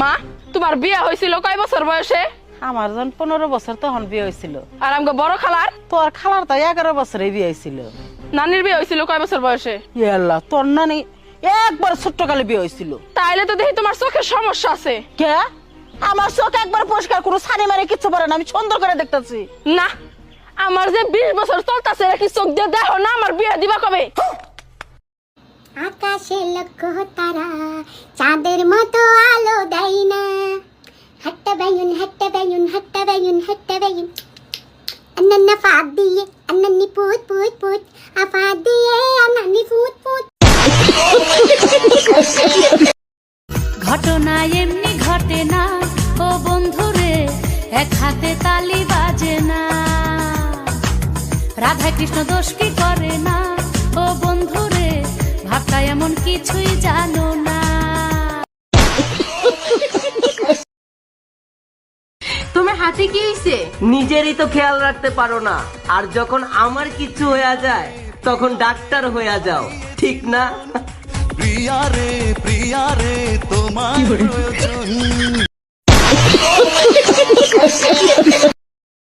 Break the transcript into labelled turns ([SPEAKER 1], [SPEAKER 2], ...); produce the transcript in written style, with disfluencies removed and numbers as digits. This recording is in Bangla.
[SPEAKER 1] মা তোমার বিয়ে হয়েছিল কয় বছর বয়সে?
[SPEAKER 2] আমার যখন 15 বছর তখন বিয়ে হয়েছিল।
[SPEAKER 1] আর আমগো বড় খালার?
[SPEAKER 2] তোর খালার তো 11 বছরে বিয়ে হয়েছিল।
[SPEAKER 1] নানির বিয়ে হয়েছিল কয় বছর বয়সে?
[SPEAKER 2] আল্লাহ, তোর নানি একবার ছোট্ট কালে বিয়ে হয়েছিল।
[SPEAKER 1] তাইলে তো দেখি তোমার চোখের সমস্যা আছে।
[SPEAKER 2] কে? আমার চোখ একবার পরিষ্কার, কোনো ছানি মারি কিচ্ছু পারে না, আমি সুন্দর করে দেখতেছি।
[SPEAKER 1] না, আমার যে 20 বছর চলতেছে কি চোখ দিয়ে দেখো না আমার বিয়ে দিবা কবে?
[SPEAKER 3] আকাশে লক্ষ তারা চাঁদের মতো আলো দেয় না। হাট্টা বেগুন হাট্টা বেগুন হাট্টা বেগুন হাট্টা বেগুন আন্নান্না ফাঁদ দিয়ে আন্নান্নি পুত পুত পুত আফাদ দিয়ে আন্নান্নি পুত পুত।
[SPEAKER 4] ঘটনা এমনি ঘটে না ও বন্ধুরে, এক হাতে তালি বাজে না। রাধা কৃষ্ণ দোষ কি করে না ও বন্ধুরে, ভাবটা এমন কিছুই জানো না।
[SPEAKER 1] তোমার হাতে কি হইছে?
[SPEAKER 5] নিজেরই তো খেয়াল রাখতে পারো না, আর যখন আমার কিছু হয়ে যায় তখন ডাক্তার হয়ে যাও, ঠিক না?
[SPEAKER 6] প্রিয়া রে তোমার প্রয়োজন।